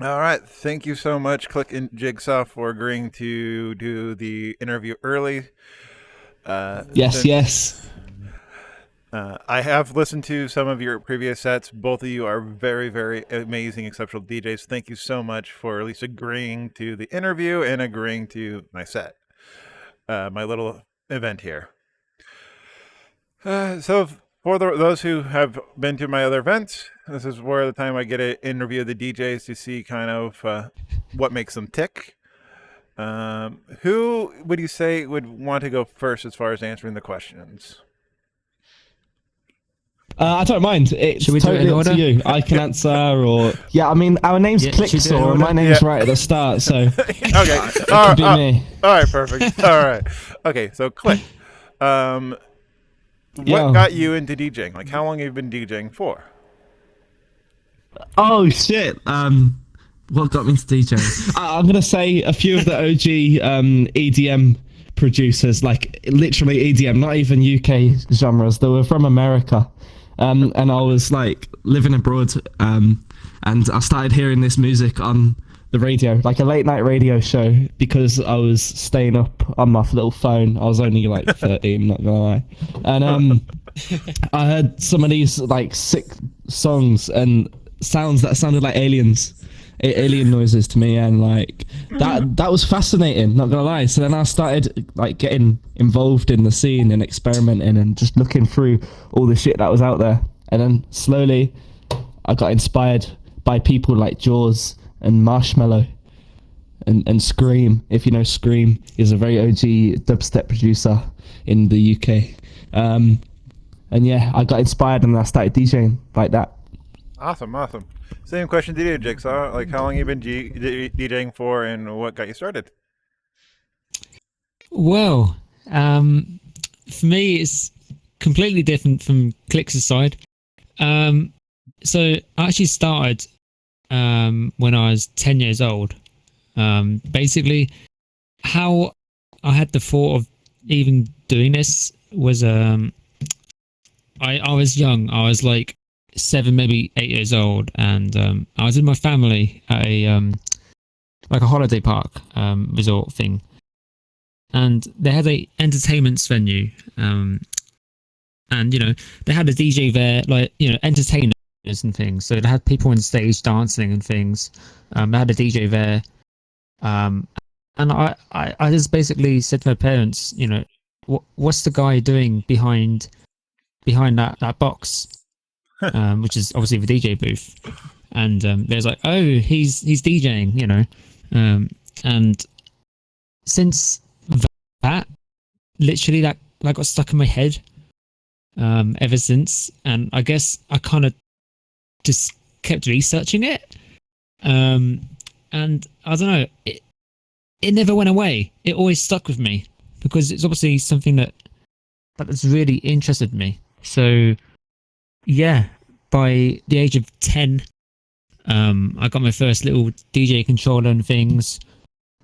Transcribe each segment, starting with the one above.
All right. Thank you so much, Click and Jigsaw, for agreeing to do the interview early. Yes, Since yes. I have listened to some of your previous sets, both of you are very, very amazing, exceptional DJs. Thank you so much for at least agreeing to the interview and agreeing to my set, my little event here. So for those who have been to my other events, this is where the time I get to interview the DJs to see kind of what makes them tick. Who would you say would want to go first as far as answering the questions? I don't mind. Should It's we do it in totally up to order? you. I can answer, or yeah. I mean, our name's Yeah, should we do it in CliikSaw, and my order? name's Yeah. right at the start, so Okay. it could be me. All right. Perfect. All right. Okay. So Click. Um, what Yeah. got you into DJing? Like, how long have you been DJing for? Oh shit. What got me to DJing? I'm gonna say a few of the OG EDM producers, like literally EDM, not even UK genres. They were from America, and I was like living abroad, and I started hearing this music on the radio, like a late night radio show, because I was staying up on my little phone. I was only like 13, not gonna lie, and I heard some of these like sick songs and sounds that sounded like aliens, alien noises to me, and like that was fascinating, not gonna lie. So then I started like getting involved in the scene and experimenting and just looking through all the shit that was out there, and then slowly I got inspired by people like Jaws and Marshmello and Scream. If you know, Scream is a very OG dubstep producer in the UK. And yeah, I got inspired and I started DJing like that. Awesome. Awesome. Same question to you, Jigsaw. Like, how long you been DJing for, and what got you started? Well, for me, it's completely different from CliikSaw's side. So I actually started when I was 10 years old. Basically, how I had the thought of even doing this was I was young. I was like 7, maybe 8 years old, and I was with my family at a like a holiday park resort thing, and they had a entertainment venue, and they had a DJ there, like entertainers and things. So they had people on stage dancing and things. They had a DJ there, and I just basically said to my parents, what's the guy doing behind that box, which is obviously the DJ booth. And there's like, oh, he's DJing, and since that, literally that got stuck in my head ever since. And I guess I kind of just kept researching it, and I don't know, it never went away. It always stuck with me because it's obviously something that's really interested me. So yeah, by the age of 10, I got my first little DJ controller and things,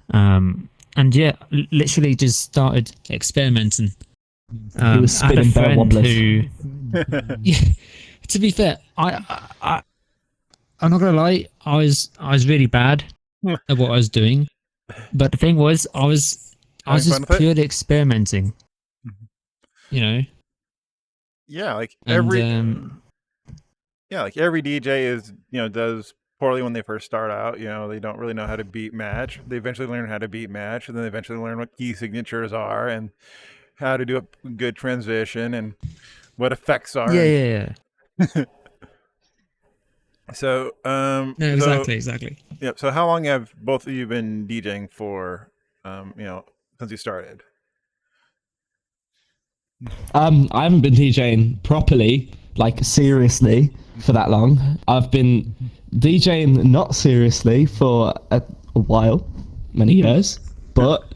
and yeah, literally just started experimenting. He was I had a spinning bell friend wobblers. who, yeah, to be fair, I'm not gonna lie, I was really bad at what I was doing, but the thing was, I was Having fun just with it? purely experimenting, you know. Yeah, like And every DJ is does poorly when they first start out. They don't really know how to beat match. They eventually learn how to beat match, and then they eventually learn what key signatures are and how to do a good transition and what effects are. yeah. So No, so exactly. yeah. So how long have both of you been DJing for? Since you started. I haven't been DJing properly, like seriously, for that long. I've been DJing not seriously for a while, many years, but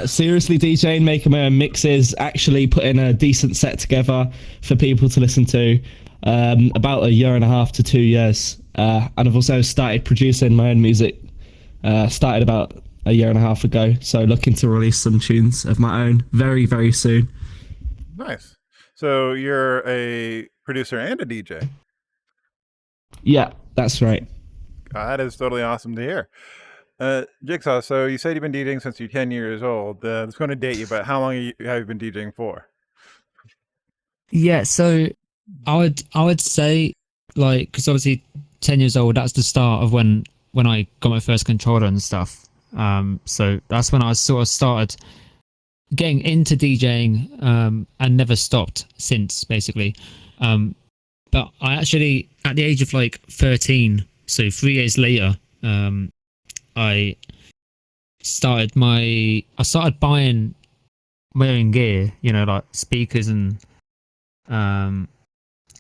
seriously DJing, making my own mixes, actually putting a decent set together for people to listen to, about a year and a half to 2 years. And I've also started producing my own music, started about a year and a half ago, so looking to release some tunes of my own very, very soon. Nice. So you're a producer and a DJ. Yeah, that's right. That is totally awesome to hear. Jigsaw, so you said you've been DJing since you're 10 years old. It's going to date you, but how long have you been DJing for? Yeah, so I would say, like, because obviously 10 years old, that's the start of when I got my first controller and stuff. So that's when I sort of started getting into DJing, and never stopped since, basically. But I actually, at the age of like 13, so 3 years later, I started buying my own gear, like speakers and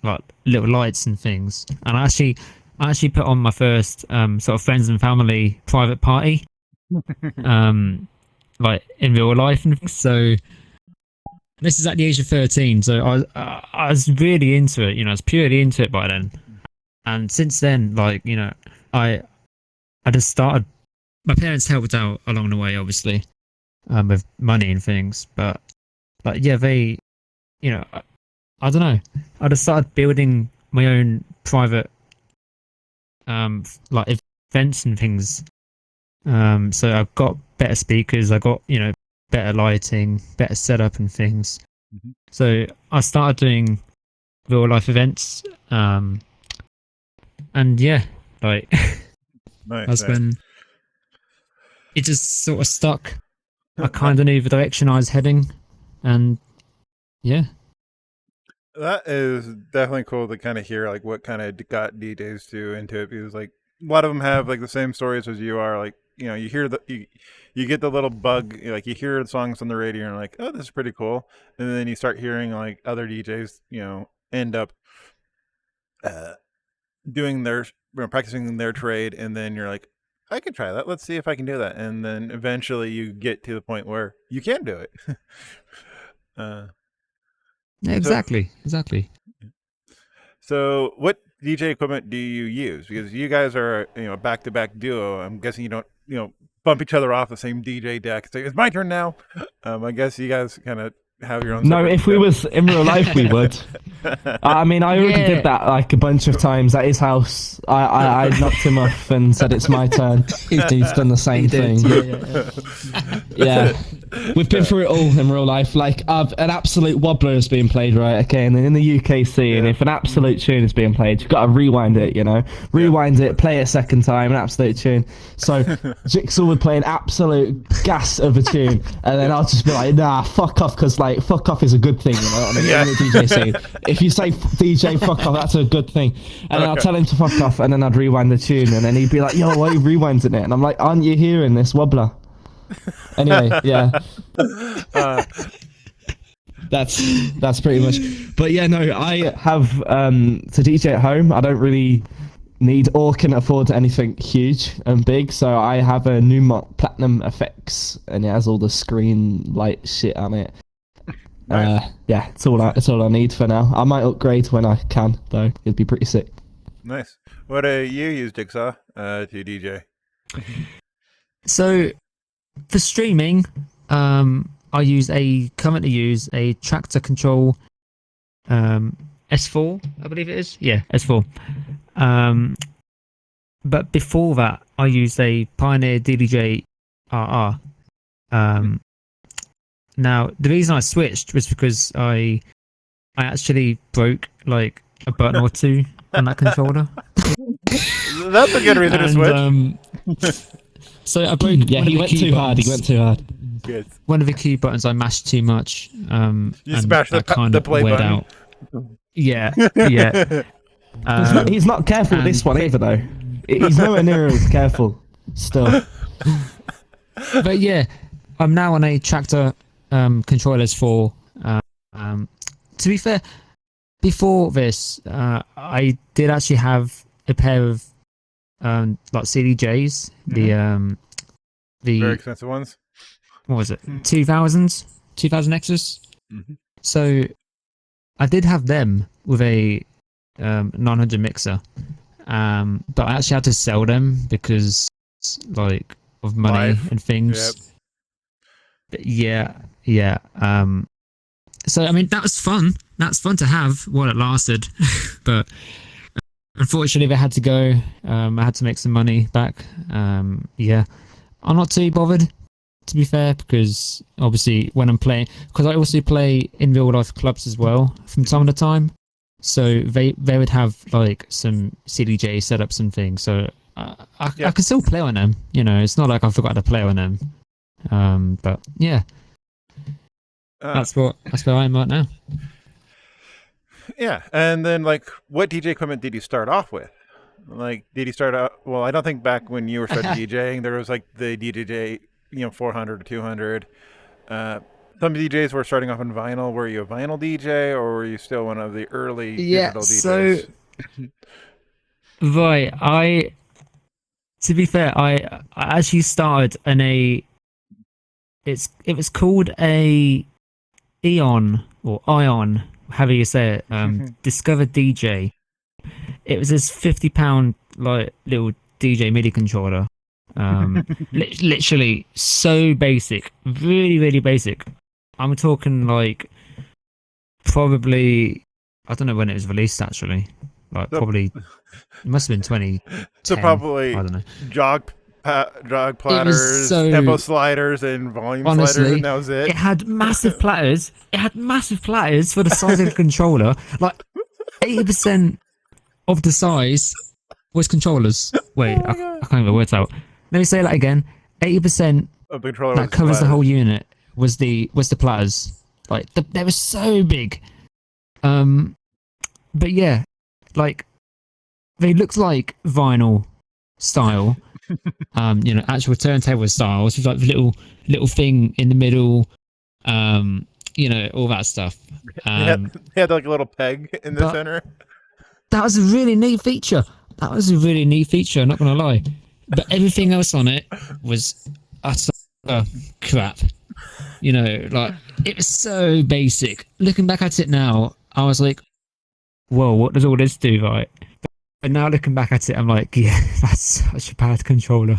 like little lights and things. And I actually put on my first sort of friends and family private party, like in real life and things. So this is at the age of 13. So I was really into it. I was purely into it by then. And since then, like, I just started. My parents helped out along the way, obviously, with money and things. But yeah, they, I don't know. I just started building my own private, like events and things. So I've got better speakers. I got better lighting, better setup and things. Mm-hmm. So I started doing real life events. And yeah, like Nice, that's when it just sort of stuck. I kind of knew the direction I was heading, and yeah. That is definitely cool to kind of hear like what kind of got DJs to into it, because like a lot of them have like the same stories as you are. Like you hear you get the little bug, like you hear the songs on the radio and you're like, oh, this is pretty cool, and then you start hearing like other DJs end up doing their practicing their trade, and then you're like, I can try that. Let's see if I can do that, and then eventually you get to the point where you can do it. Exactly. So, what DJ equipment do you use? Because you guys are, a back-to-back duo. I'm guessing you don't, bump each other off the same DJ deck. So it's my turn now. I guess you guys kind of have your own. No, if we was in real life, we would. I mean, I already did that like a bunch of times at his house. I knocked him off and said it's my turn. He's done the same thing. Yeah. We've been through it all in real life. Like, an absolute wobbler is being played, right? Okay, and then in the UK scene, if an absolute tune is being played, you've got to rewind it, Rewind it, play it a second time, an absolute tune. So Jigsaw would play an absolute gas of a tune, and then I'll just be like, nah, fuck off, because like, fuck off is a good thing, in the DJ scene. If you say DJ fuck off, that's a good thing. And then I'll tell him to fuck off, and then I'd rewind the tune, and then he'd be like, yo, why are you rewinding it? And I'm like, aren't you hearing this wobbler? Anyway, yeah. That's pretty much. But yeah, no, I have to DJ at home. I don't really need or can afford anything huge and big, so I have a Numont Platinum Effects, and it has all the screen light shit on it. Nice. Yeah, it's all I need for now. I might upgrade when I can, though. It'd be pretty sick. Nice. What do you use, Jigsaw, to DJ? So for streaming, I currently use a Tractor Control S4, I believe it is. Yeah, S4. But before that, I used a Pioneer DDJ RR. Now, the reason I switched was because I actually broke like a button or two on that controller. That's a good reason to switch. So I broke. Yeah, he went too hard. Good. One of the key buttons I mashed too much. You smashed the play button. Out. Yeah. He's not careful with this one either, though. He's nowhere near as careful still. But yeah, I'm now on a Tractor controllers for. To be fair, before this, I did actually have a pair of like CDJs, the very expensive ones. What was it? 2000 X's. Mm-hmm. So I did have them with a 900 mixer, but I actually had to sell them because like of money and things. Yep. But yeah. So I mean that was fun. That's fun to have while it lasted, but unfortunately, they had to go. I had to make some money back. Yeah, I'm not too bothered, to be fair, because obviously when I'm playing, because I also play in real life clubs as well from time to time. So they would have like some CDJ setups and things. So I can still play on them. You know, it's not like I forgot to play on them. But yeah, that's where I am right now. Yeah, and then like, what DJ equipment did you start off with? Like, did you start out? Well, I don't think back when you were starting DJing, there was like the DJ, 400 or 200. Some DJs were starting off on vinyl. Were you a vinyl DJ, or were you still one of the early digital DJs? Right, to be fair, I actually started in it was called a Eon or Ion, however you say it, Discover DJ. It was this £50 like little DJ MIDI controller. Literally so basic, really, really basic. I'm talking like probably, I don't know when it was released actually. Like probably, it must have been 2010. So probably I don't know. jog platters, tempo sliders, and volume sliders, and that was it. It had massive platters. It had massive platters for the size of the controller. Like 80% of the size was controllers. Wait, I can't even work it out. Let me say that again. 80% of the controller that covers the whole unit was the platters. Like they were so big. But yeah, like they looked like vinyl style. Actual turntable styles with like the little thing in the middle. All that stuff. They had like a little peg in the center. That was a really neat feature. I'm not gonna lie. But everything else on it was utter crap. Like it was so basic. Looking back at it now, I was like, whoa, what does all this do, right? But now looking back at it, I'm like, yeah, that's such a bad controller.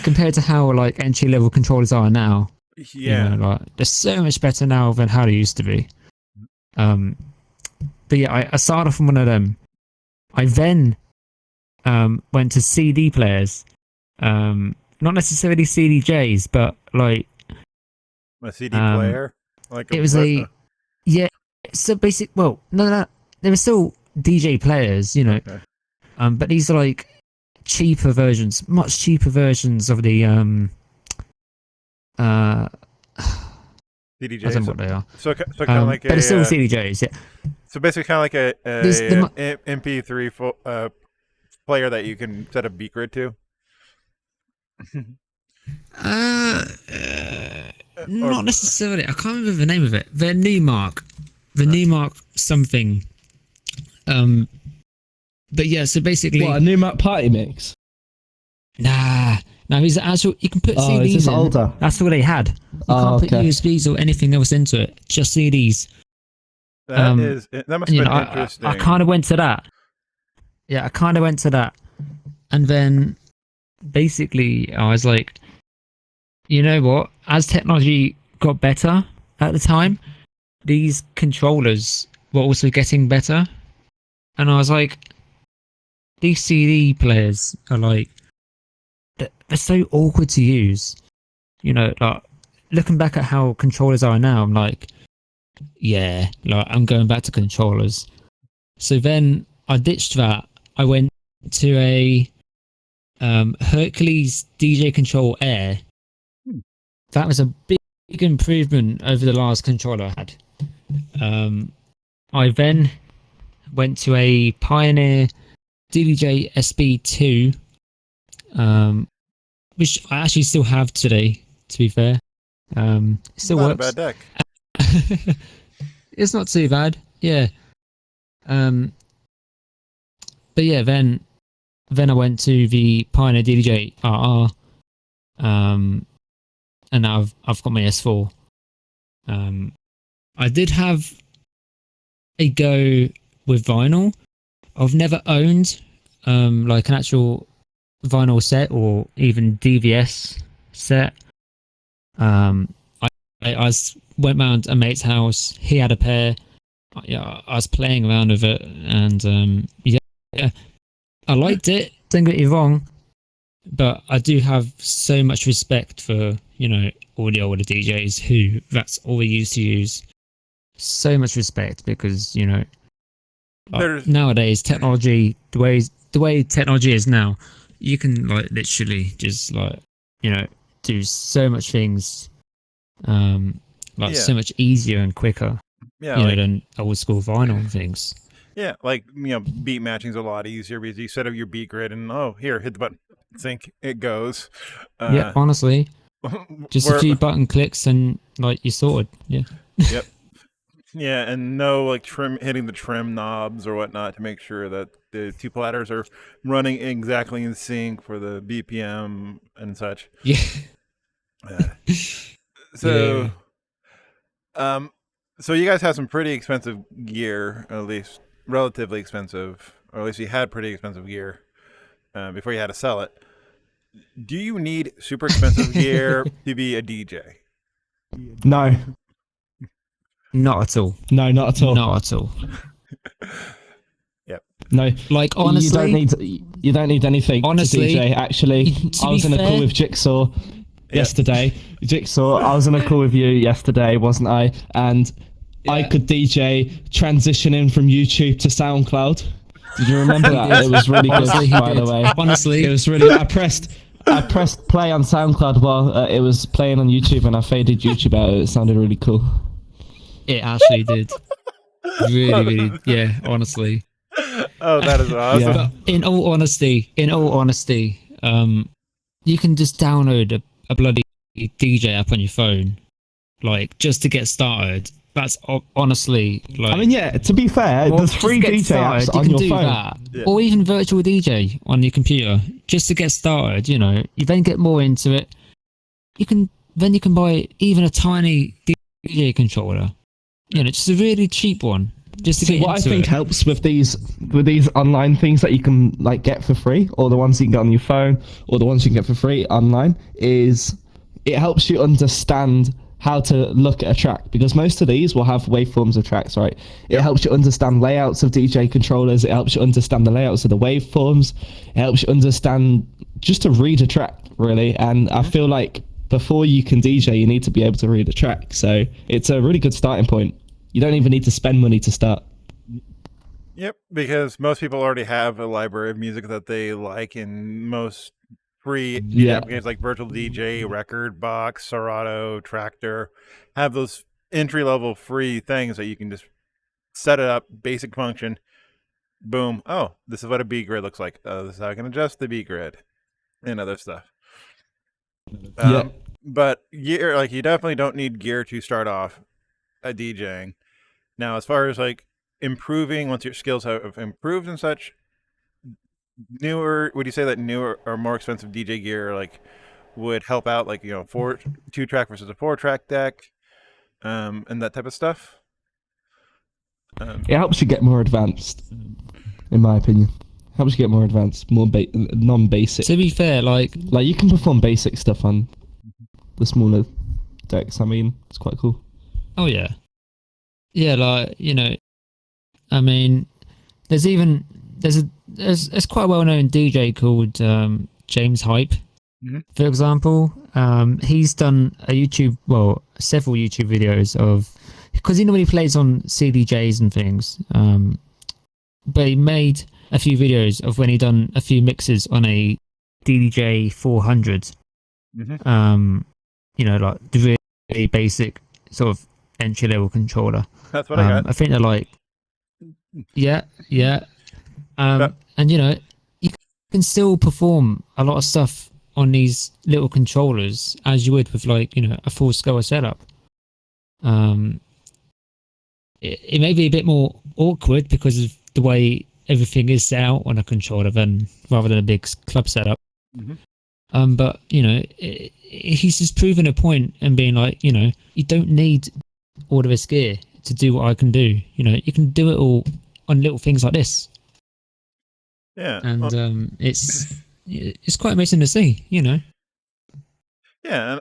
Compared to how like entry level controllers are now. Yeah. Like they're so much better now than how they used to be. But yeah, I started off from one of them. I then went to CD players. Not necessarily CDJs, but like a CD player. Like it was so basic. Well, no, they were still DJ players, Okay. But these are like cheaper versions, much cheaper versions of the CDJs. I don't know what they are. So kind of like but it's still CDJs, yeah. So basically, kind of like a MP3 player that you can set a beat grid to. Not necessarily. I can't remember the name of it. The Newmark something. But yeah, so basically, What, a Newmark party mix? Nah, these are actual. You can put CDs is this in. older? That's what they had. You can't put USBs or anything else into it. Just CDs. That must have been interesting. I kind of went to that. Yeah, I kind of went to that, and then basically I was like, you know what? As technology got better at the time, these controllers were also getting better, and I was like, these CD players are like, they're so awkward to use. Like looking back at how controllers are now, I'm like, yeah, like I'm going back to controllers. So then I ditched that. I went to a Hercules DJ Control Air. That was a big improvement over the last controller I had. I then went to a Pioneer DDJ SB2, which I actually still have today, to be fair. It still not works. a bad deck. It's not too bad, yeah. But yeah, then I went to the Pioneer DDJ RR, and now I've got my S4. I did have a go with vinyl. I've never owned like an actual vinyl set or even DVS set. I went round a mate's house. He had a pair. I was playing around with it, and yeah, I liked it. Don't get me wrong, but I do have so much respect for all the older DJs who that's all they used to use. So much respect because nowadays technology, the way technology is now, you can like literally just like do so much things so much easier and quicker than old school vinyl and things. Yeah, like beat matching's a lot easier because you set up your beat grid and here, hit the button, sync, it goes. Yeah, honestly, just a few button clicks and like you're sorted. Yeah. Yep. Yeah, and no like hitting the trim knobs or whatnot to make sure that the two platters are running exactly in sync for the BPM and such. Yeah. So, so you guys have some pretty expensive gear, at least relatively expensive, or at least you had pretty expensive gear before you had to sell it. Do you need super expensive gear to be a DJ? No. Not at all. No, not at all. Not at all. Yep. No. Like honestly, you don't need anything honestly, to DJ. Actually, I was in a call with Jigsaw yesterday. Jigsaw, I was in a call with you yesterday, wasn't I? And I could DJ transitioning from YouTube to SoundCloud. Did you remember that? It was really good, by the way. Honestly, it was really. I pressed play on SoundCloud while it was playing on YouTube, and I faded YouTube out. It sounded really cool. It actually did. Really, yeah, honestly. Oh, that is awesome. Yeah. But in all honesty, you can just download a bloody DJ app on your phone, like just to get started. That's honestly like. I mean, yeah. To be fair, there's free DJ apps on your phone, Yeah. or even virtual DJ on your computer, just to get started. You then get more into it. You can buy even a tiny DJ controller. Just a really cheap one. Just to get what I into think it. helps with these online things that you can like get for free, or the ones you can get on your phone, or the ones you can get for free online, is it helps you understand how to look at a track, because most of these will have waveforms of tracks, right? It helps you understand layouts of DJ controllers. It helps you understand the layouts of the waveforms. It helps you understand just to read a track, really. And I feel like before you can DJ, you need to be able to read a track. So it's a really good starting point. You don't even need to spend money to start. Yep, because most people already have a library of music that they like, and most free applications like Virtual DJ, Record Box, Serato, Tractor have those entry-level free things that you can just set it up, basic function, boom. Oh, this is what a beat grid looks like. This is how I can adjust the beat grid and other stuff. But gear, like you definitely don't need gear to start off a DJing. Now, as far as like improving, once your skills have improved and such, would you say that newer or more expensive DJ gear like would help out, like 2-track versus a 4-track deck, and that type of stuff? It helps you get more advanced, in my opinion. Helps you get more advanced, more non-basic. To be fair, like you can perform basic stuff on the smaller decks. I mean, it's quite cool. Oh yeah, like I mean, there's quite a well-known DJ called James Hype, for example. He's done several YouTube videos of, because he normally plays on CDJs and things, but he made a few videos of when he done a few mixes on a DDJ 400. Like the really basic sort of entry-level controller. That's what I got. I think they're like, yeah. And you can still perform a lot of stuff on these little controllers as you would with like a full scale setup. It may be a bit more awkward because of the way everything is set out on a controller rather than a big club setup. But he's just proven a point and being like, you don't need all of this gear to do what I can do. You can do it all on little things like this. Yeah, and it's quite amazing to see. Yeah,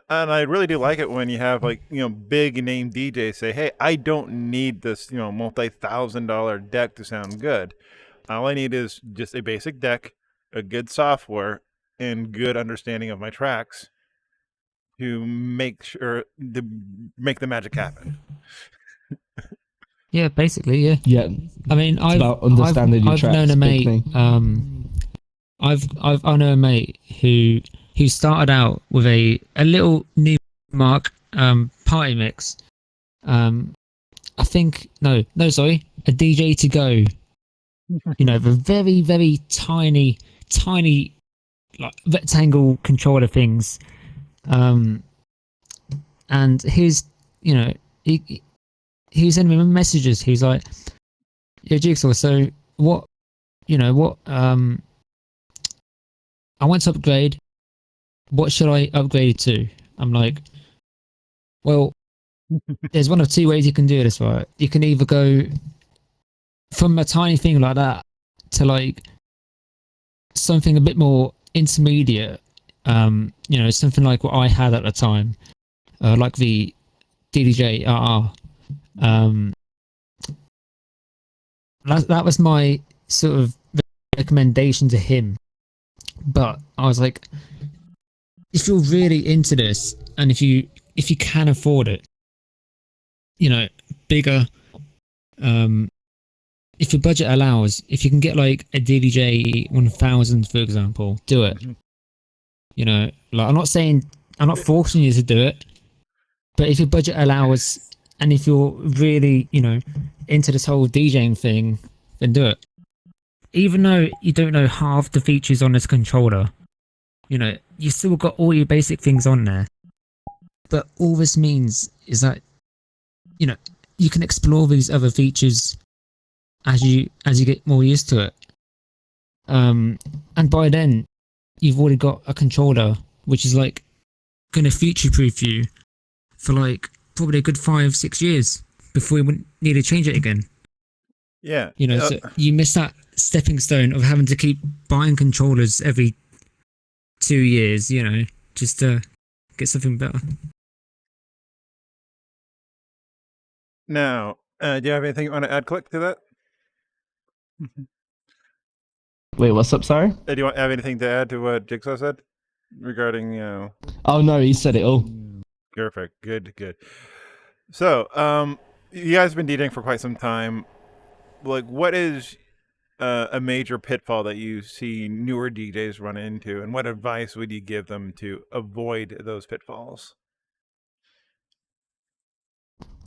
and I really do like it when you have like big name DJs say, "Hey, I don't need this multi-$1,000 deck to sound good. All I need is just a basic deck, a good software, and good understanding of my tracks to make the magic happen. Yeah, basically, yeah. Yeah, I mean, it's about understanding your I've tracks. known a big mate. thing. I know a mate who started out with a little new mark party mix. I think sorry, a DJ to go. You know, the very very tiny like rectangle controller things. And he's, you know, he was sending me messages. He's like, "Yo, Jigsaw, so what? You know what? I want to upgrade. What should I upgrade it to?" I'm like, "Well, there's one of two ways you can do this, right? You can either go from a tiny thing like that to like something a bit more intermediate. You know, something like what I had at the time, like the DDJ RR. That was my sort of recommendation to him. But I was like, if you're really into this, and if you can afford it, you know, bigger. If your budget allows, if you can get like a DDJ 1000, for example, do it. You know, like I'm not forcing you to do it, but if your budget allows, and if you're really, you know, into this whole DJing thing, then do it. Even though you don't know half the features on this controller, you know, you still got all your basic things on there. But all this means is that, you know, you can explore these other features as you get more used to it. And by then, you've already got a controller which is like going to future-proof you for like probably a good 5-6 years before you wouldn't need to change it again. Yeah. You know, so you miss that stepping stone of having to keep buying controllers every 2 years, you know, just to get something better. Now, do you have anything you want to add, Click, to that? Wait, what's up? Sorry. Do you have anything to add to what Jigsaw said regarding, Oh no, he said it all. Perfect. Good. So, you guys have been DJing for quite some time. Like, what is a major pitfall that you see newer DJs run into, and what advice would you give them to avoid those pitfalls?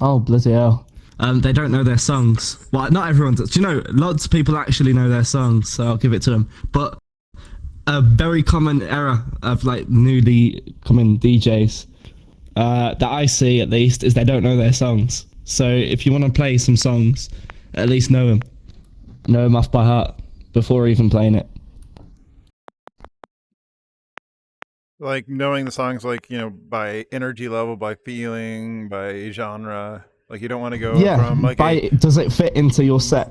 Oh, bloody hell. They don't know their songs. Well, not everyone does. Do you know, lots of people actually know their songs, so I'll give it to them. But a very common error of like newly coming DJs that I see at least is they don't know their songs. So if you want to play some songs, at least know them. Know them off by heart before even playing it. Like knowing the songs, like, you know, by energy level, by feeling, by genre. Like, you don't want to go from like does it fit into your set,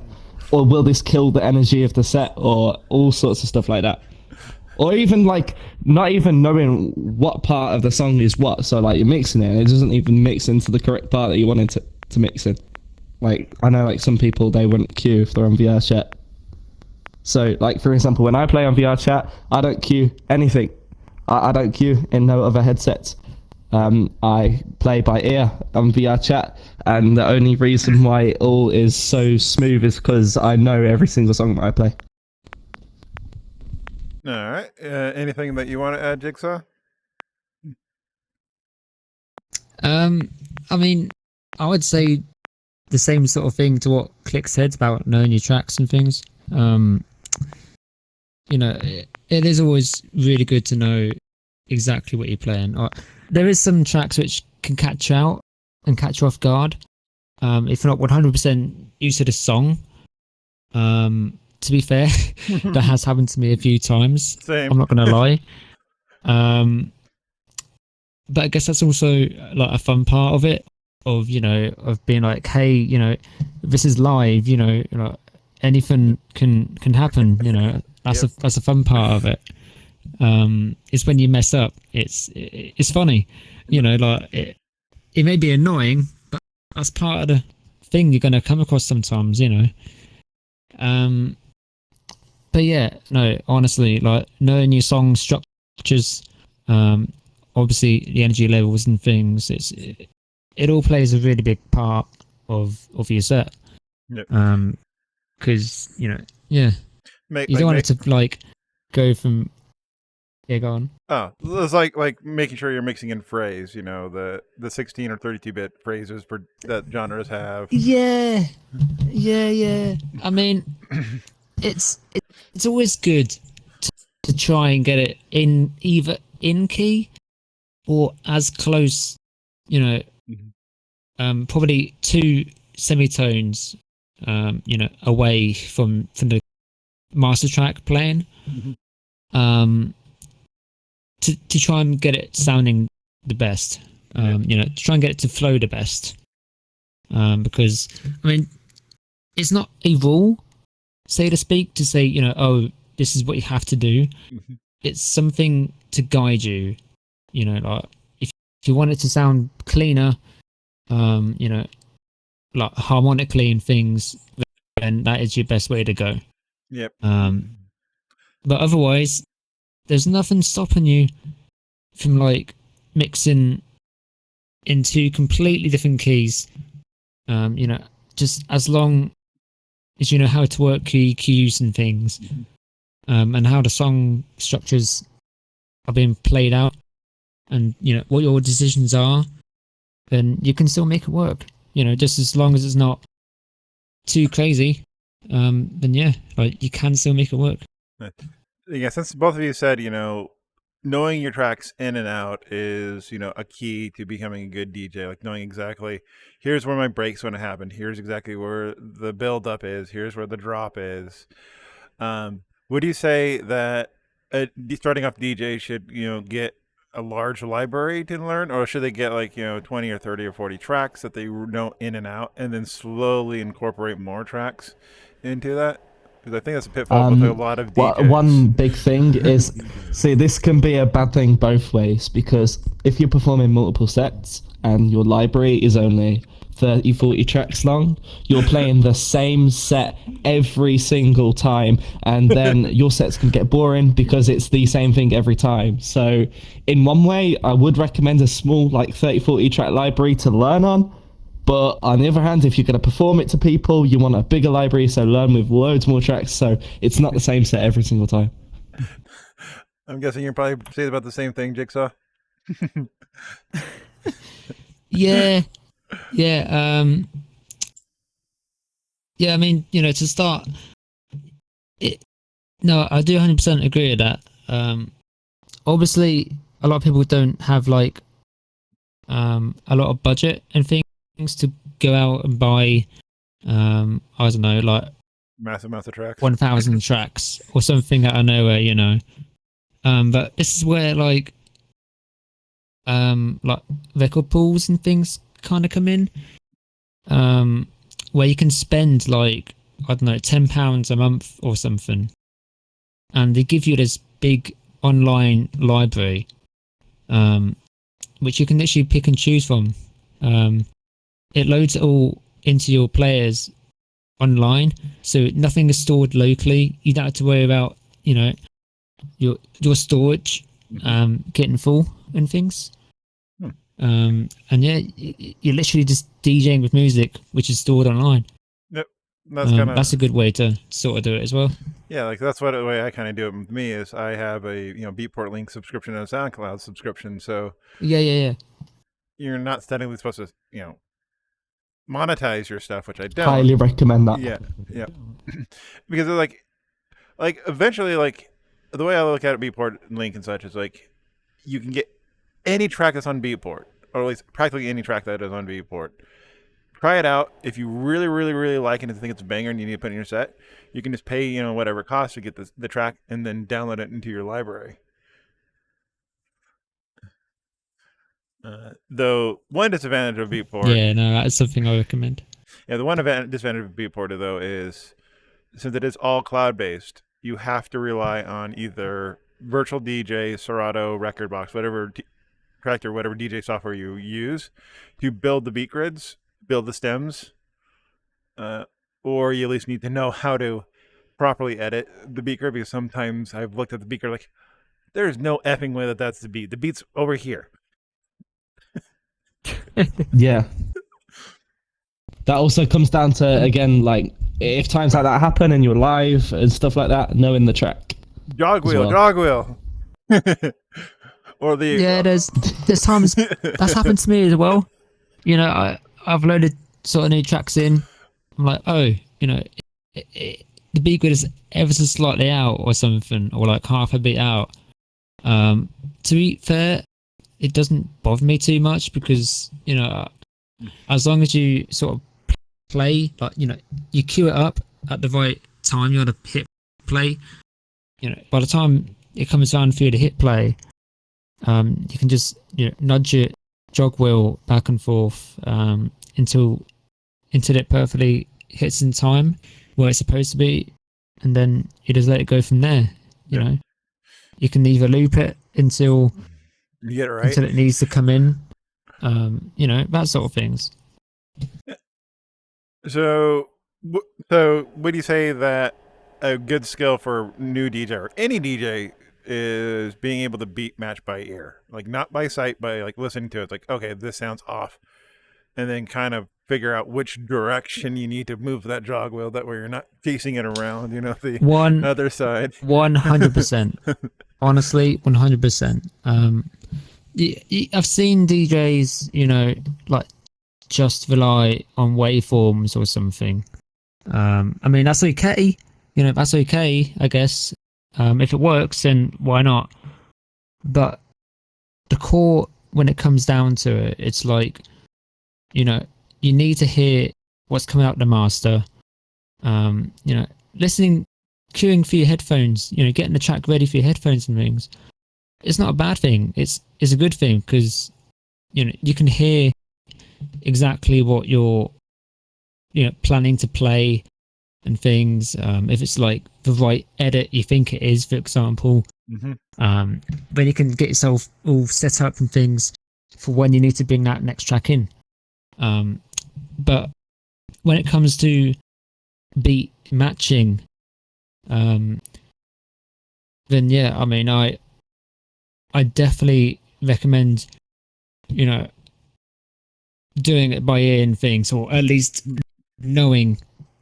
or will this kill the energy of the set, or all sorts of stuff like that, or even like not even knowing what part of the song is what. So like you're mixing it and it doesn't even mix into the correct part that you wanted to mix in. Like I know like some people, they wouldn't queue if they're on VR chat. So like for example, when I play on VR chat, I don't queue anything. I don't queue in no other headsets. I play by ear on VR chat, and the only reason why it all is so smooth is because I know every single song that I play. All right. Anything that you want to add, Jigsaw? I mean, I would say the same sort of thing to what Click said about knowing your tracks and things. You know, it is always really good to know exactly what you're playing. There is some tracks which can catch you out and catch you off guard. If you're not 100% used to the song. To be fair, that has happened to me a few times. Same. I'm not going to lie. But I guess that's also like a fun part of it, of, you know, of being like, hey, you know, this is live, you know, anything can happen, you know. That's a fun part of it. It's when you mess up, it's funny, you know, like it may be annoying, but that's part of the thing you're going to come across sometimes, you know. but yeah, no, honestly, like knowing your song structures, obviously the energy levels and things, it all plays a really big part of your set. Yep. Because yeah, you don't want it to like go from go on. Oh, it's like making sure you're mixing in phrase. The 16 or 32-bit phrases that genres have. Yeah. I mean, it's always good to try and get it in either in key or as close, probably 2 semitones, away from the master track playing, to try and get it sounding the best, to try and get it to flow the best, because I mean, it's not a rule, so to speak, to say oh, this is what you have to do. It's something to guide you, like if you want it to sound cleaner, like harmonically and things, then that is your best way to go. Yep. But otherwise, there's nothing stopping you from like mixing in 2 completely different keys. Just as long as you know how to work key cues and things, and how the song structures are being played out, and what your decisions are, then you can still make it work. Just as long as it's not too crazy, then yeah, like you can still make it work. Yeah, since both of you said, knowing your tracks in and out is, a key to becoming a good DJ. Like knowing exactly, here's where my break's going to happen. Here's exactly where the build up is. Here's where the drop is. Would you say that starting off DJ should, get a large library to learn, or should they get like 20 or 30 or 40 tracks that they know in and out, and then slowly incorporate more tracks into that? Because I think that's a pitfall with a lot of DJs. One big thing is, see, this can be a bad thing both ways, because if you're performing multiple sets and your library is only 30, 40 tracks long, you're playing the same set every single time, and then your sets can get boring because it's the same thing every time. So in one way, I would recommend a small like 30, 40 track library to learn on. But on the other hand, if you're going to perform it to people, you want a bigger library, so learn with loads more tracks, so it's not the same set every single time. I'm guessing you're probably saying about the same thing, Jigsaw. Yeah. I mean, to start, no, I do 100% agree with that. Obviously, a lot of people don't have like a lot of budget and things to go out and buy, I don't know, like massive tracks, 1,000 tracks or something out of nowhere, but this is where like record pools and things kind of come in, where you can spend like, I don't know, £10 a month or something, and they give you this big online library, which you can literally pick and choose from. It loads it all into your players online, so nothing is stored locally. You don't have to worry about your storage getting full and things. And yeah, you're literally just DJing with music which is stored online. Yep, that's a good way to sort of do it as well. Yeah, like that's the way I kind of do it with me is I have a Beatport Link subscription and a SoundCloud subscription, so yeah, you're not technically supposed to monetize your stuff, which I don't. Highly recommend that. Yeah. Because like eventually, like the way I look at it, Beatport Link and such is like you can get any track that's on Beatport, or at least practically any track that is on Beatport. Try it out. If you really, really, really like it and think it's a banger and you need to put it in your set, you can just pay whatever it costs to get the track and then download it into your library. Though one disadvantage of Beatport, yeah, no, that's something I recommend. Yeah, the one disadvantage of Beatport though is since it is all cloud based, you have to rely on either Virtual DJ, Serato, Rekordbox, whatever Tractor, whatever DJ software you use to build the beat grids, build the stems, or you at least need to know how to properly edit the beaker, because sometimes I've looked at the beaker like, there's no effing way that that's the beat. The beat's over here. Yeah. That also comes down to, again, like, if times like that happen and you're live and stuff like that, knowing the track. Jog wheel, well. jog wheel. Or the Yeah, there's times that's happened to me as well. You know, I've loaded sort of new tracks in. I'm like, oh, you know, the beat grid is ever so slightly out or something, or like half a beat out. To be fair, it doesn't bother me too much because, you know, as long as you sort of play, like, you know, you cue it up at the right time, you want to hit play. You know, by the time it comes around for you to hit play, you can just, you know, nudge your jog wheel back and forth until it perfectly hits in time where it's supposed to be, and then you just let it go from there. You know, you can either loop it until you get it right, until it needs to come in. You know, that sort of things. So would you say that a good skill for new DJ or any DJ is being able to beat match by ear, like not by sight, by like listening to it? It's like, okay, this sounds off, and then kind of figure out which direction you need to move that jog wheel, that way you're not chasing it around, you know, the other side. 100%. Honestly, 100%. I've seen DJs, you know, like just rely on waveforms or something. I mean, that's okay. You know, that's okay, I guess. If it works, then why not? But the core, when it comes down to it, it's like, you know, you need to hear what's coming out the master. You know, listening, queuing for your headphones, you know, getting the track ready for your headphones and things. It's not a bad thing. It's a good thing because, you know, you can hear exactly what you're, you know, planning to play and things. If it's like the right edit you think it is, for example, then you can get yourself all set up and things for when you need to bring that next track in. But when it comes to beat matching, then yeah, I mean, I definitely recommend, you know, doing it by ear and things, or at least knowing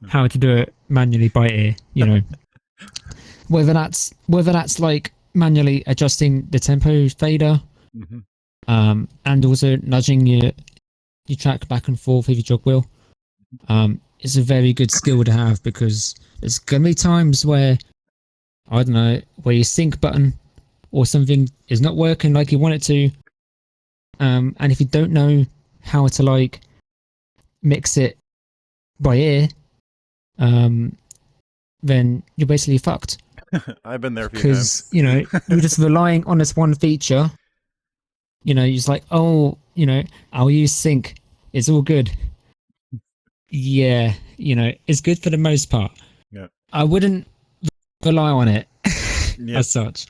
how to do it manually by ear, you know. whether that's like manually adjusting the tempo fader, and also nudging your track back and forth with your jog wheel. It's a very good skill to have, because there's gonna be times where, I don't know, where your sync button or something is not working like you want it to, and if you don't know how to like mix it by ear, then you're basically fucked. I've been there a few Because, times. you know, you're just relying on this one feature. You know, you're just like, oh, you know, I'll use sync. It's all good. Yeah, you know, it's good for the most part. Yeah. I wouldn't rely on it Yep. as such.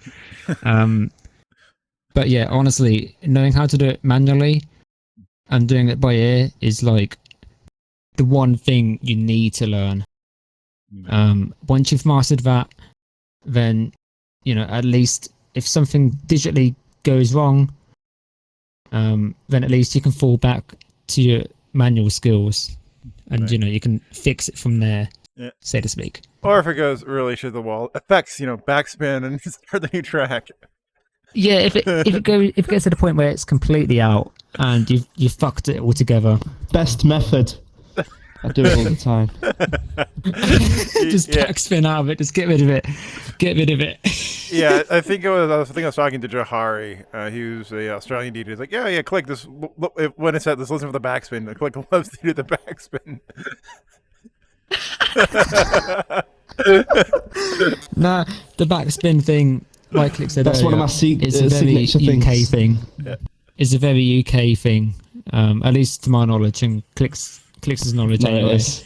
But yeah, honestly, knowing how to do it manually and doing it by ear is like the one thing you need to learn. Once you've mastered that, then, you know, at least if something digitally goes wrong, then at least you can fall back to your manual skills, and Right. you know, you can fix it from there, Yeah. so to speak. Or if it goes really to the wall, effects, you know, backspin and start the new track. Yeah, if it gets to the point where it's completely out and you fucked it all together, Best method. I do it all the time. just backspin out of it, just get rid of it. Yeah, I think I was talking to Johari. He was a Australian DJ. He's like, yeah, click this. When it's at this, listen for the backspin. Click loves to do the backspin. Nah, the backspin thing, like Click said That's one of my it's a very signature UK things. thing. Yeah. It's a very UK thing, at least to my knowledge, and Click's knowledge No, it anyway. is.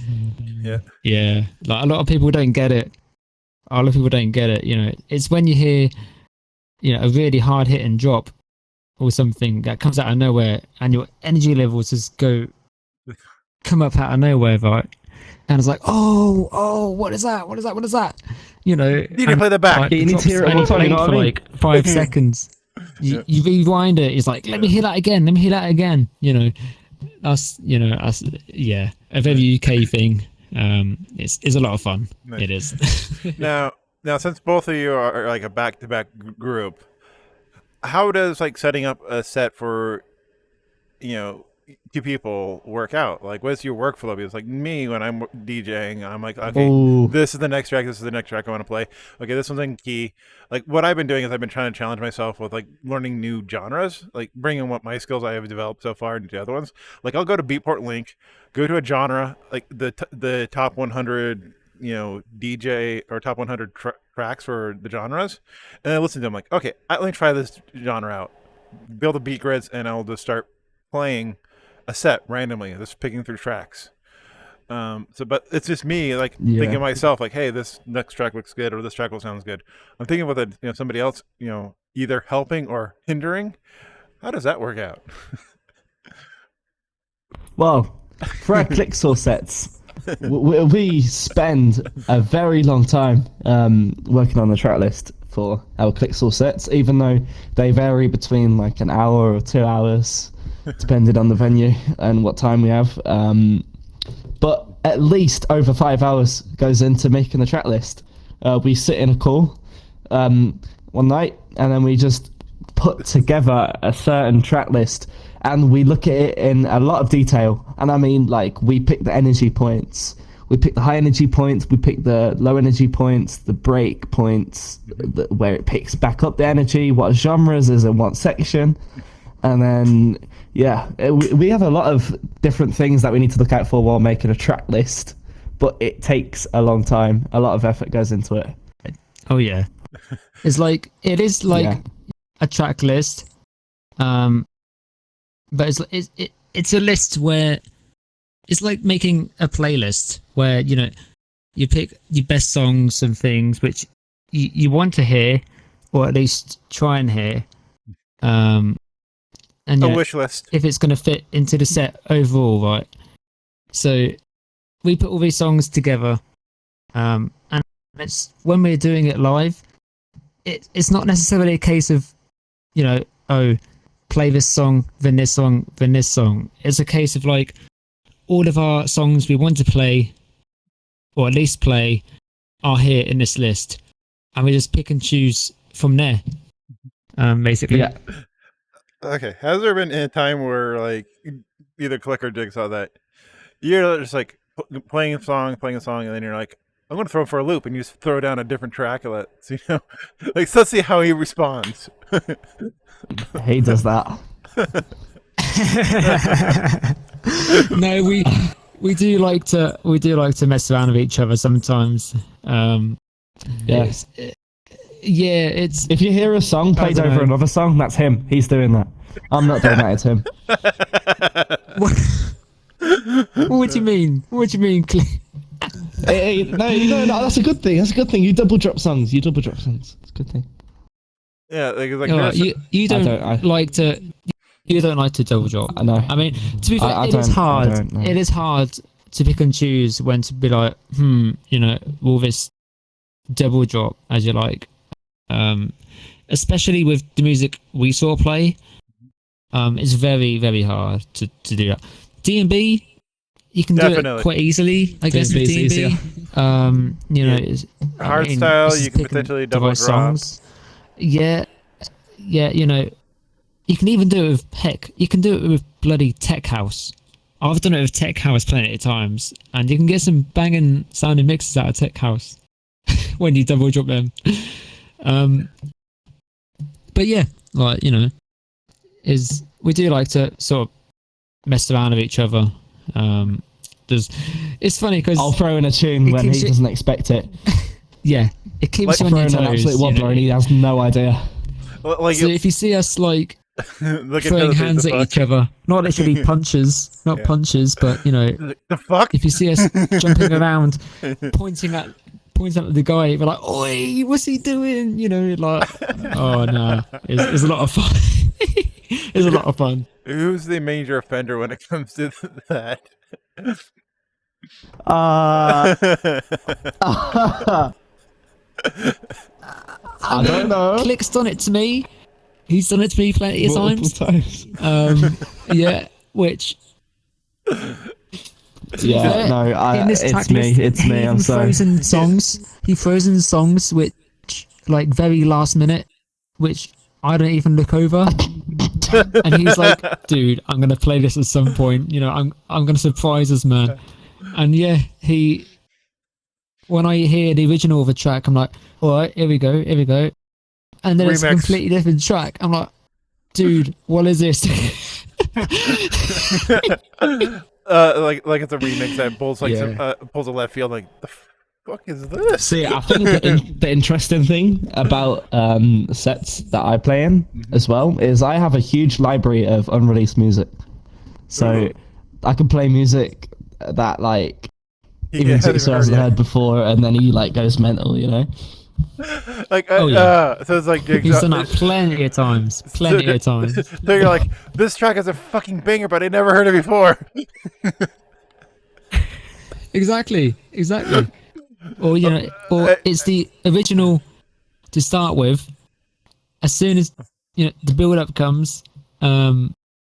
Yeah. Yeah, like a lot of people don't get it. You know, it's when you hear, you know, a really hard hitting drop or something that comes out of nowhere, and your energy levels just come up out of nowhere, right? and it's like, oh, what is that? What is that? What is that? You know, You need to play the back. Like, You need to hear it and all the time, you know for what I mean? like 5 seconds. You rewind it. It's like, let me hear that again. Let me hear that again. You know, us. You know, us. Yeah, a very UK thing. It's a lot of fun. Nice. It is. Now, since both of you are like a back-to-back group, how does like setting up a set for, you know, 2 people work out? Like, what's your workflow? Because like me, when I'm DJing, I'm like, okay, Ooh. this is the next track. This is the next track I want to play. Okay, this one's in key. Like, what I've been doing is I've been trying to challenge myself with like learning new genres, like bringing what my skills I have developed so far into the other ones. Like, I'll go to Beatport Link, go to a genre, like the top 100, you know, DJ or top 100 tracks for the genres, and I listen to them. Like, okay, let me try this genre out, build the beat grids, and I'll just start playing a set randomly, just picking through tracks. But it's just me like thinking to myself like, hey, this next track looks good, or this track will sounds good. I'm thinking with somebody else, you know, either helping or hindering. How does that work out? Well, for our CliikSaw sets, we spend a very long time working on the track list for our CliikSaw sets, even though they vary between like an hour or 2 hours, depending on the venue and what time we have. But at least over 5 hours goes into making the track list. We sit in a call one night, and then we just put together a certain track list, and we look at it in a lot of detail. And I mean, like, we pick the energy points, we pick the high energy points, we pick the low energy points, the break points, where it picks back up the energy, what genres is in what section. And then, yeah, we have a lot of different things that we need to look out for while making a track list, but it takes a long time. A lot of effort goes into it. Oh yeah, it is like a track list, but it's a list where it's like making a playlist where, you know, you pick your best songs and things which you want to hear, or at least try and hear, and a wish list if it's going to fit into the set overall, right? So we put all these songs together, and it's when we're doing it live, it's not necessarily a case of, you know, oh, play this song, then this song, then this song. It's a case of like all of our songs we want to play, or at least play, are here in this list, and we just pick and choose from there. Basically, Yeah. Okay, has there been a time where like either Click or Jigsaw that you're just like playing a song, and then you're like, I'm going to throw him for a loop, and you just throw down a different track, and let's, you know, like, so let's see how he responds. He does that. No, we do like to mess around with each other sometimes. Yeah. It's If you hear a song played over another song, that's him. He's doing that. I'm not doing that. It's him. What do you mean? What do you mean? No, that's a good thing. That's a good thing. You double drop songs. It's a good thing. Yeah, like Oh, you don't like to. You don't like to double drop. I know. I mean, to be fair, it is hard. It is hard to pick and choose when to be like, you know, will this double drop as you like? Especially with the music we saw play, it's very, very hard to do that. D&B, you can do it quite easily, I guess, with D&B. You know, hardstyle, you can potentially double drop. Songs. Yeah, you know, you can even do it with you can do it with bloody tech house. I've done it with tech house plenty of times, and you can get some banging sounding mixes out of tech house when you double drop them. But yeah, like, you know, we do like to sort of mess around with each other. It's funny because I'll throw in a tune when he doesn't expect it. Yeah, it keeps you on your toes. An absolute wobbler, you know? And he has no idea. Like, so if you see us like throwing hands at each other, not literally punches, punches, but, you know, the fuck. If you see us jumping around, pointing at the guy, we're like, "Oi, what's he doing?" You know, like, oh no, it's a lot of fun. It's a lot of fun. Who's the major offender when it comes to that? I don't know. Click's done it to me. He's done it to me plenty of Multiple times. times. Yeah, which Yeah, no, in this it's track me. list, It's he me. I'm even sorry. throws in songs. He throws in songs which, like, very last minute, which I don't even look over. And he's like, "Dude, I'm gonna play this at some point. You know, I'm gonna surprise us, man." And yeah, when I hear the original of a track, I'm like, "All right, here we go." And then it's a Remix. completely different track. I'm like, "Dude, what is this?" Like it's a remix that pulls like Yeah. pulls a left field. Like the fuck is this? See, I think the interesting thing about sets that I play in as well is I have a huge library of unreleased music. So I can play music that like even Jigsaw hasn't heard before, and then he like goes mental, you know? Like yeah. so it's like He's done that plenty of times. Plenty of times. So you're like, this track is a fucking banger, but I never heard it before. Exactly. Or you know, or it's the original to start with. As soon as the build up comes, The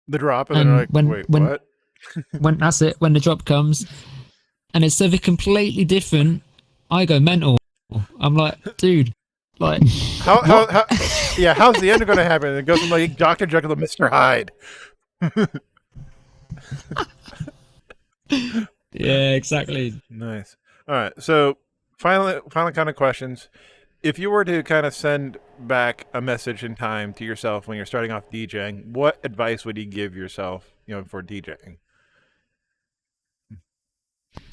drop, and then And like, wait, when- what? when that's it, when the drop comes, and it's something completely different, I go mental. I'm like, dude, like, How yeah, how's the end going to happen? It goes from like Dr. Jekyll to Mr. Hyde. yeah, exactly. Nice. All right. So final kind of questions. If you were to kind of send back a message in time to yourself when you're starting off DJing, what advice would you give yourself, for DJing?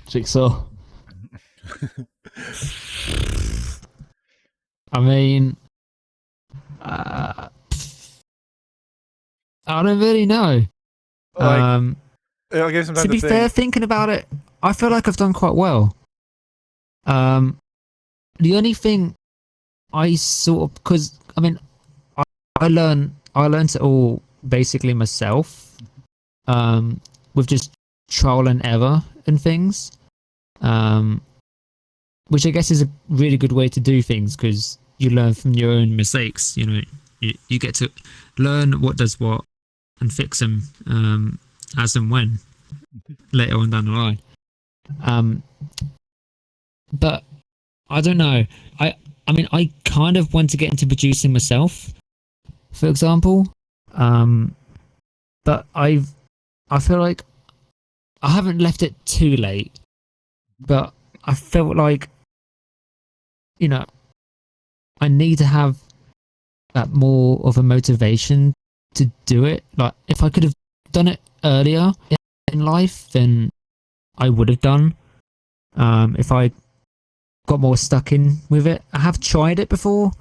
Jigsaw. I mean, I don't really know. Like, I'll give some time To be think. fair, thinking about it, I feel like I've done quite well. The only thing I sort of, because I mean, I learned it all basically myself, with just trial and error and things, which I guess is a really good way to do things because you learn from your own mistakes. You get to learn what does what and fix them as and when later on down the line. But I don't know. I mean, I kind of want to get into producing myself, for example. But I feel like I haven't left it too late, but I felt like, I need to have that more of a motivation to do it. Like, if I could have done it earlier in life, then I would have done. If I got more stuck in with it, I have tried it before,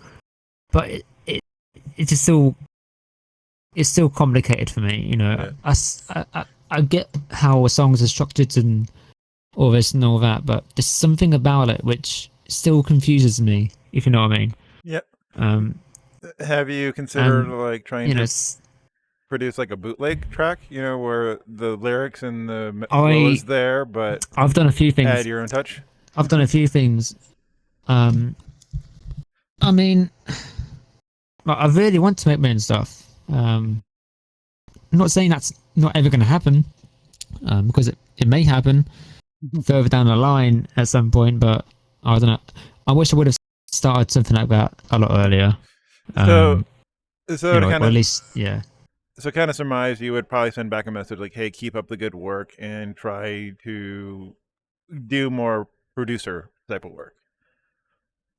but it's just it's still complicated for me. Yeah. I get how songs are structured and all this and all that, but there's something about it which still confuses me, if you know what I mean. Yep. Um, Have you considered like trying you know, to produce like a bootleg track? Where the lyrics and the I- flow is there, but I've done a few things. add your own touch. I've done a few things. I mean, I really want to make my own stuff. I'm not saying that's not ever going to happen, because it may happen further down the line at some point, but I don't know. I wish I would have started something like that a lot earlier. So to Or kind at of least, yeah. so kind of surmise, you would probably send back a message like, "Hey, keep up the good work and try to do more producer type of work."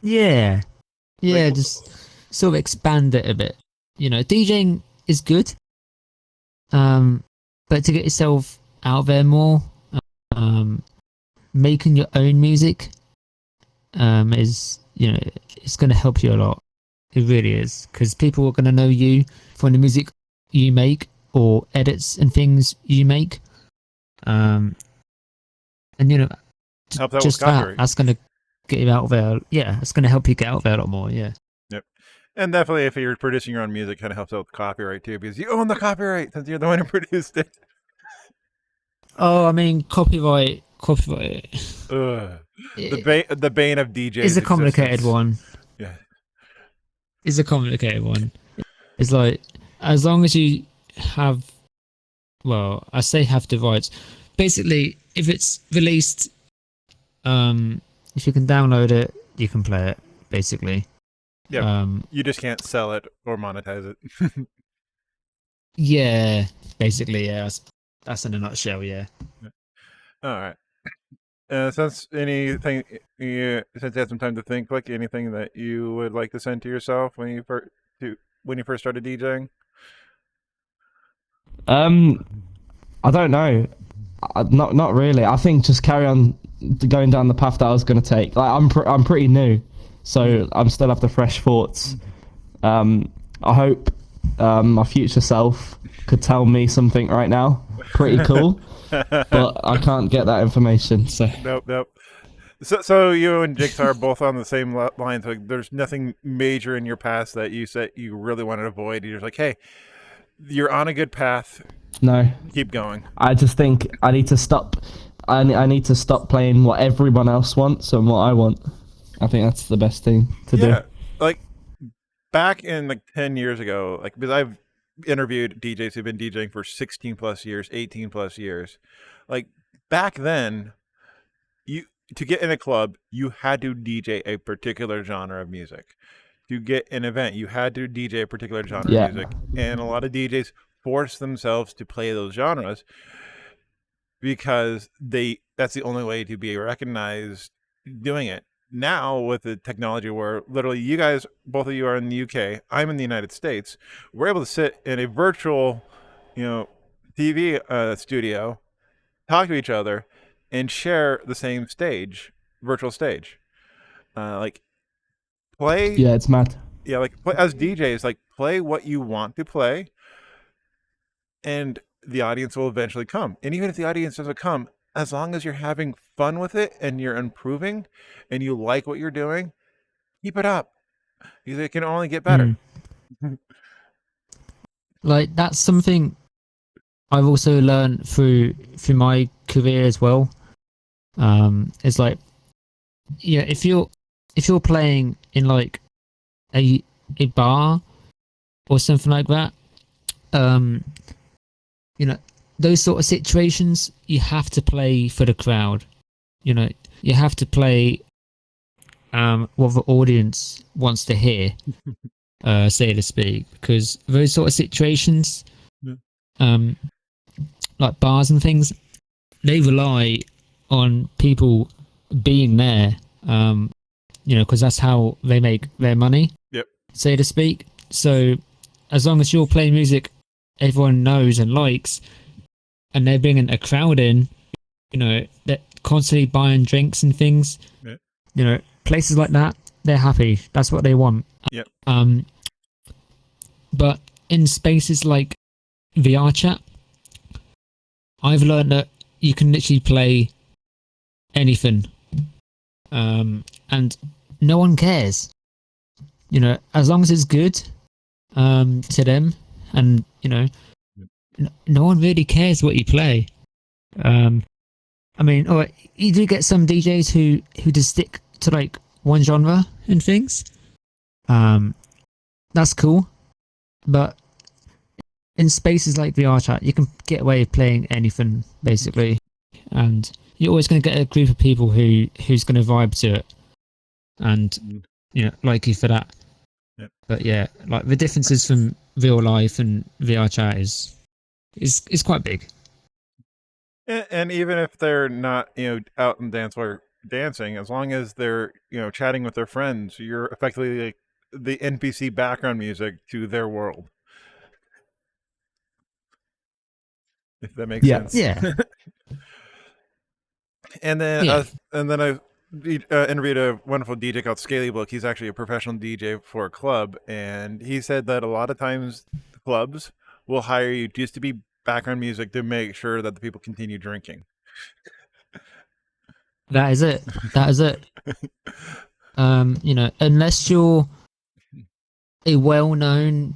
Yeah. Yeah, Like- just sort of expand it a bit. DJing is good. But to get yourself out there more, making your own music, is, it's going to help you a lot. It really is. Because people are going to know you from the music you make or edits and things you make. And, Helps out just with copyright. that's going to get you out there. Yeah, it's going to help you get out there a lot more. Yeah. And definitely, if you're producing your own music, kind of helps out with copyright too, because you own the copyright since you're the one who produced it. Oh, I mean, copyright copyright Ugh. The bane of DJs is a complicated existence. one. Yeah. It's a complicated one. It's like, as long as you have, well, I say have the rights. Basically, if it's released, if you can download it, you can play it. Basically, Yeah. You just can't sell it or monetize it. yeah. Basically, yeah. That's in a nutshell. Yeah. All right. Since anything, since you had some time to think, like anything that you would like to send to yourself when you first started DJing. I don't know. Not really. I think just carry on going down the path that I was going to take. Like I'm pretty new, so I'm still have the fresh thoughts. I hope my future self could tell me something right now. Pretty cool, but I can't get that information. So Nope. So you and Jigsaw are both on the same line. So there's nothing major in your past that you said you really wanted to avoid. You're just like, hey, you're on a good path. no, Keep going. I just think I need to stop. I need to stop playing what everyone else wants and what I want. I think that's the best thing to do. Like back in like 10 years ago, like because I've interviewed DJs who've been DJing for 16 plus years, 18 plus years. Like back then, to get in a club, you had to DJ a particular genre of music. To get an event, you had to DJ a particular genre of music. And a lot of DJs forced themselves to play those genres because that's the only way to be recognized doing it. Now with the technology where literally you guys, both of you are in the UK, I'm in the United States, we're able to sit in a virtual, TV studio, talk to each other, and share the same virtual stage. Like play. Yeah, it's mad. Yeah, like as DJs, like play what you want to play, and the audience will eventually come. And even if the audience doesn't come, as long as you're having fun with it and you're improving and you like what you're doing, keep it up. Because it can only get better. Like that's something I've also learned through my career as well. It's like, yeah, if you're playing in like a bar or something like that, those sort of situations, you have to play for the crowd. You have to play what the audience wants to hear, so to speak, because those sort of situations, like bars and things, they rely on people being there, because that's how they make their money, so to speak. So as long as you're playing music everyone knows and likes, and they're bringing a crowd in, they're constantly buying drinks and things, places like that, they're happy. That's what they want. But in spaces like VR chat, I've learned that you can literally play anything, and no one cares. As long as it's good to them, and no one really cares what you play. I mean, you do get some DJs who just stick to like one genre and things. That's cool, but in spaces like VR chat, you can get away with playing anything basically, and you're always going to get a group of people who's going to vibe to it, and like you for that. But yeah, like the differences from real life and VR chat is quite big. And even if they're not, out in dance floor dancing, as long as they're, chatting with their friends, you're effectively like the NPC background music to their world. If that makes sense. Yeah. And then I interviewed a wonderful DJ called Scaly Book. He's actually a professional DJ for a club, and he said that a lot of times clubs will hire you just to be background music to make sure that the people continue drinking. That is it. Unless you're a well-known,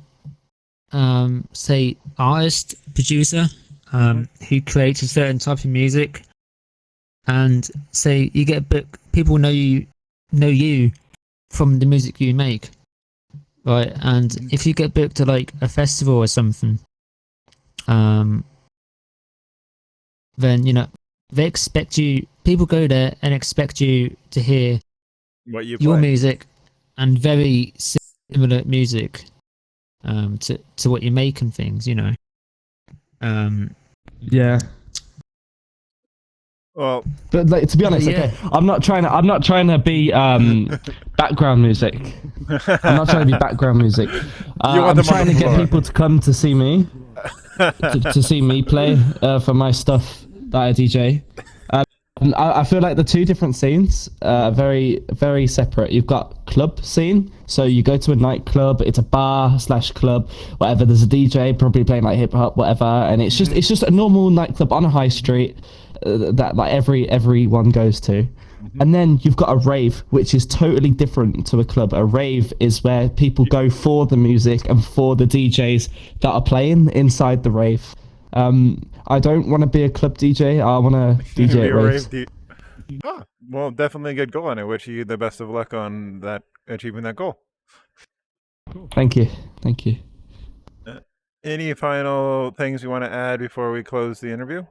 say, artist, producer, who creates a certain type of music, and say you get booked, people know you from the music you make, right? And if you get booked to like a festival or something, then they expect you. People go there and expect you to hear What you your play. music and very similar music to what you make and things. Yeah. Well, But like, to be honest, Yeah. okay, I'm not trying to be background music. I'm not trying to be background music. You want I'm them on trying the to get floor. people to come to see me, to see me play for my stuff that I DJ. And I feel like the two different scenes are very, very separate. You've got club scene, so you go to a nightclub, it's a bar/club, whatever. There's a DJ probably playing like hip hop, whatever, and it's just a normal nightclub on a high street that like everyone goes to. And then you've got a rave, which is totally different to a club. A rave is where people go for the music and for the DJs that are playing inside the rave. I don't want to be a club DJ. I want to DJ Be at a raves. rave well, definitely a good goal, and I wish you the best of luck on that achieving that goal. Thank you. Thank you. Any final things you want to add before we close the interview?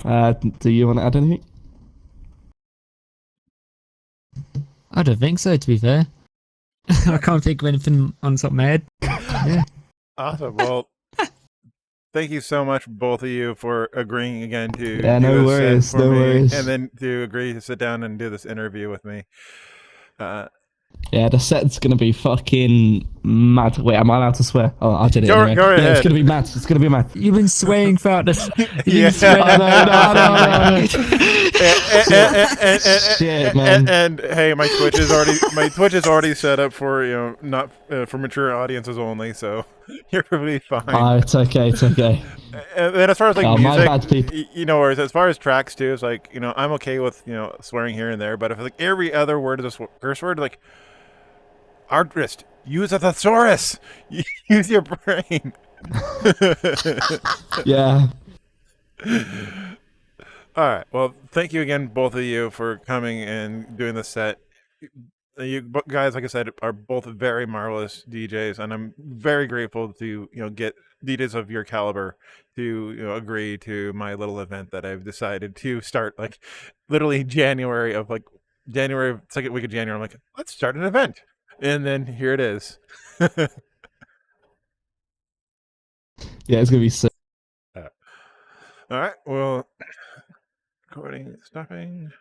Do you want to add anything? I don't think so, to be fair. I can't think of anything on top of my head. Yeah. Awesome. Well, thank you so much, both of you, for agreeing again to Yeah, do no this set worries, for no me, worries. and then to agree to sit down and do this interview with me. Yeah, the set's gonna be fucking mad. Wait, am I allowed to swear? Oh, I did it Go anyway. ahead. Yeah, it's gonna be mad. It's gonna be mad. You've been swaying throughout this. Yeah. No. Shit, man. And hey, my Twitch is already set up for not for mature audiences only, so you're probably fine. Oh, it's okay. It's okay. And then as far as like Oh, my music, bad, people. whereas as far as tracks too, it's like I'm okay with swearing here and there, but if like every other word is a curse word, like artist, use a thesaurus, use your brain. Yeah. All right. Well, thank you again, both of you, for coming and doing the set. You guys, like I said, are both very marvelous DJs, and I'm very grateful to get DJs of your caliber to agree to my little event that I've decided to start, like literally January, second week of January. I'm like, let's start an event, and then here it is. Yeah, it's gonna be sick. All right. Well, recording stopping.